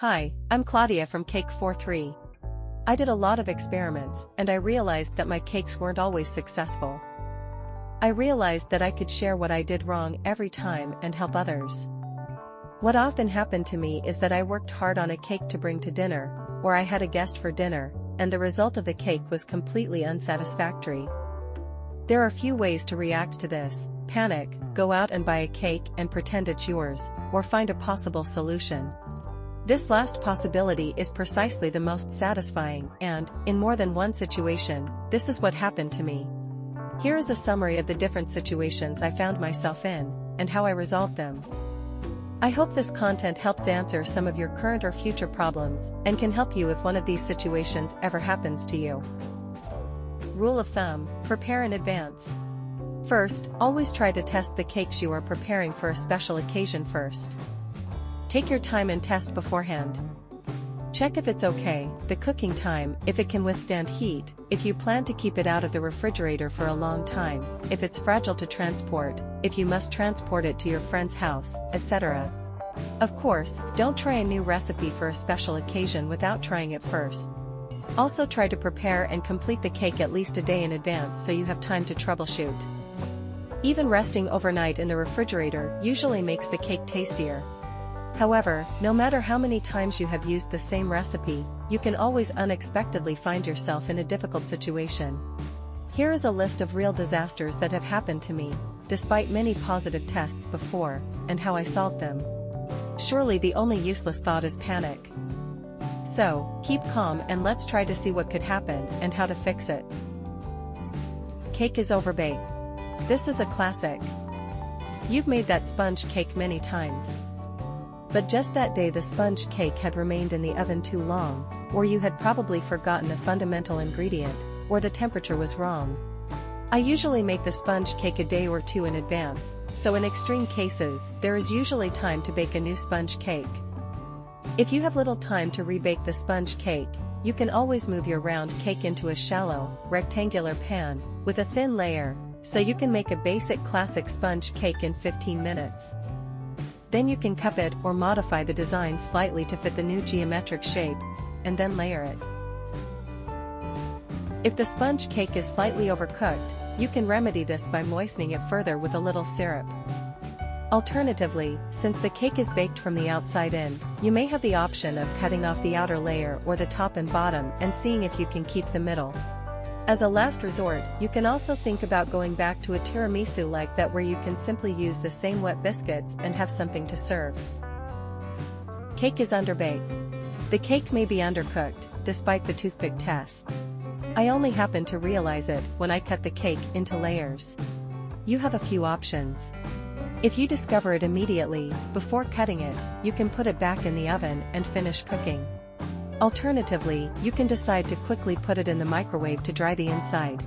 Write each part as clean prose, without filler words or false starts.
Hi, I'm Claudia from Cake4three. I did a lot of experiments, and I realized that my cakes weren't always successful. I realized that I could share what I did wrong every time and help others. What often happened to me is that I worked hard on a cake to bring to dinner, or I had a guest for dinner, and the result of the cake was completely unsatisfactory. There are few ways to react to this: panic, go out and buy a cake and pretend it's yours, or find a possible solution. This last possibility is precisely the most satisfying, and, in more than one situation, this is what happened to me. Here is a summary of the different situations I found myself in, and how I resolved them. I hope this content helps answer some of your current or future problems, and can help you if one of these situations ever happens to you. Rule of thumb: prepare in advance. First, always try to test the cakes you are preparing for a special occasion first. Take your time and test beforehand. Check if it's okay, the cooking time, if it can withstand heat, if you plan to keep it out of the refrigerator for a long time, if it's fragile to transport, if you must transport it to your friend's house, etc. Of course, don't try a new recipe for a special occasion without trying it first. Also try to prepare and complete the cake at least a day in advance so you have time to troubleshoot. Even resting overnight in the refrigerator usually makes the cake tastier. However, no matter how many times you have used the same recipe, you can always unexpectedly find yourself in a difficult situation. Here is a list of real disasters that have happened to me, despite many positive tests before, and how I solved them. Surely the only useless thought is panic. So, keep calm and let's try to see what could happen and how to fix it. Cake is overbaked. This is a classic. You've made that sponge cake many times. But just that day the sponge cake had remained in the oven too long, or you had probably forgotten a fundamental ingredient, or the temperature was wrong. I usually make the sponge cake a day or two in advance, so in extreme cases, there is usually time to bake a new sponge cake. If you have little time to rebake the sponge cake, you can always move your round cake into a shallow, rectangular pan, with a thin layer, so you can make a basic classic sponge cake in 15 minutes. Then you can cup it or modify the design slightly to fit the new geometric shape, and then layer it. If the sponge cake is slightly overcooked, you can remedy this by moistening it further with a little syrup. Alternatively, since the cake is baked from the outside in, you may have the option of cutting off the outer layer or the top and bottom and seeing if you can keep the middle. As a last resort, you can also think about going back to a tiramisu like that, where you can simply use the same wet biscuits and have something to serve. Cake is underbaked. The cake may be undercooked, despite the toothpick test. I only happened to realize it when I cut the cake into layers. You have a few options. If you discover it immediately, before cutting it, you can put it back in the oven and finish cooking. Alternatively, you can decide to quickly put it in the microwave to dry the inside.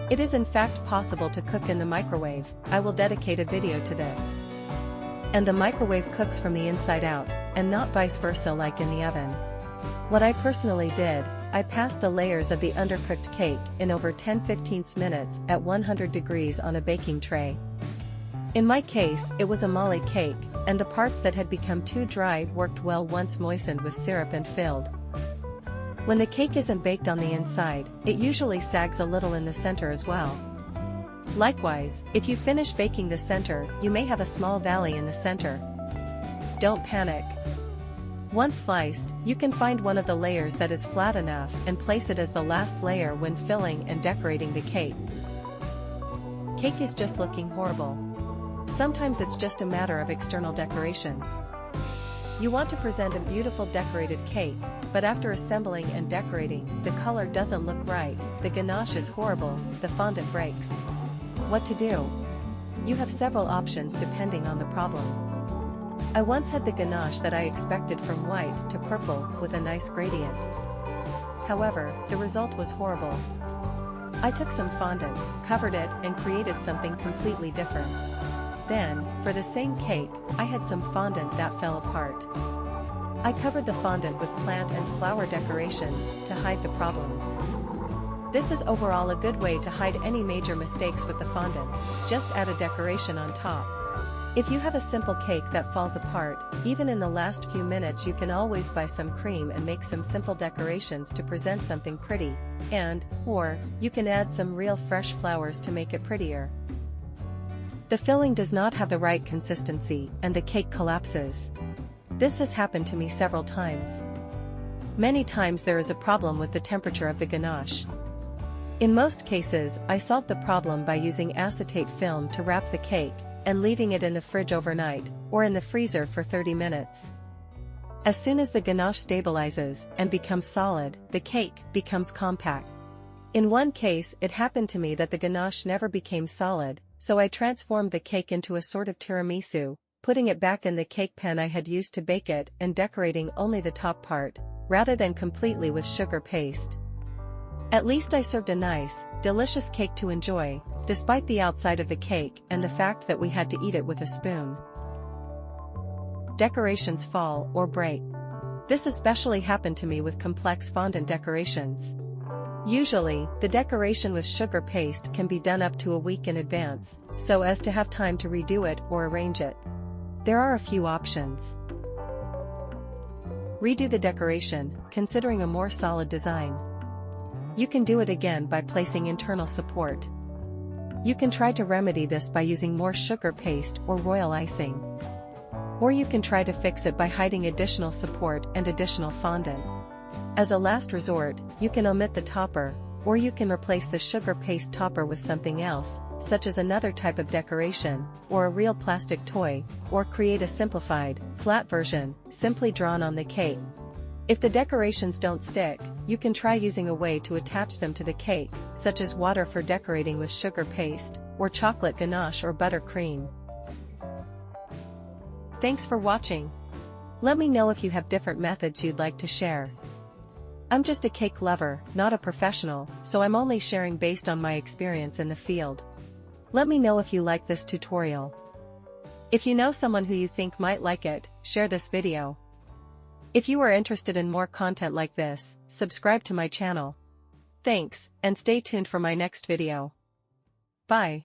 It is in fact possible to cook in the microwave. I will dedicate a video to this. And the microwave cooks from the inside out, and not vice versa like in the oven. What I personally did, I passed the layers of the undercooked cake in over 10-15 minutes at 100 degrees on a baking tray. In my case, it was a mole cake, and the parts that had become too dry worked well once moistened with syrup and filled. When the cake isn't baked on the inside, it usually sags a little in the center as well. Likewise, if you finish baking the center, you may have a small valley in the center. Don't panic. Once sliced, you can find one of the layers that is flat enough and place it as the last layer when filling and decorating the cake. Cake is just looking horrible. Sometimes it's just a matter of external decorations. You want to present a beautiful decorated cake, but after assembling and decorating, the color doesn't look right, the ganache is horrible, the fondant breaks. What to do? You have several options depending on the problem. I once had the ganache that I expected from white to purple with a nice gradient. However, the result was horrible. I took some fondant, covered it, and created something completely different. Then, for the same cake, I had some fondant that fell apart. I covered the fondant with plant and flower decorations to hide the problems. This is overall a good way to hide any major mistakes with the fondant. Just add a decoration on top. If you have a simple cake that falls apart, even in the last few minutes you can always buy some cream and make some simple decorations to present something pretty, or you can add some real fresh flowers to make it prettier. The filling does not have the right consistency, and the cake collapses. This has happened to me several times. Many times there is a problem with the temperature of the ganache. In most cases, I solved the problem by using acetate film to wrap the cake, and leaving it in the fridge overnight, or in the freezer for 30 minutes. As soon as the ganache stabilizes and becomes solid, the cake becomes compact. In one case it happened to me that the ganache never became solid, so I transformed the cake into a sort of tiramisu, putting it back in the cake pan I had used to bake it and decorating only the top part, rather than completely with sugar paste. At least I served a nice, delicious cake to enjoy, despite the outside of the cake and the fact that we had to eat it with a spoon. Decorations fall or break. This especially happened to me with complex fondant decorations. Usually, the decoration with sugar paste can be done up to a week in advance, so as to have time to redo it or arrange it. There are a few options. Redo the decoration, considering a more solid design. You can do it again by placing internal support. You can try to remedy this by using more sugar paste or royal icing. Or you can try to fix it by hiding additional support and additional fondant. As a last resort, you can omit the topper, or you can replace the sugar paste topper with something else, such as another type of decoration, or a real plastic toy, or create a simplified, flat version, simply drawn on the cake. If the decorations don't stick, you can try using a way to attach them to the cake, such as water for decorating with sugar paste, or chocolate ganache or buttercream. Thanks for watching. Let me know if you have different methods you'd like to share. I'm just a cake lover, not a professional, so I'm only sharing based on my experience in the field. Let me know if you like this tutorial. If you know someone who you think might like it, share this video. If you are interested in more content like this, subscribe to my channel. Thanks, and stay tuned for my next video. Bye.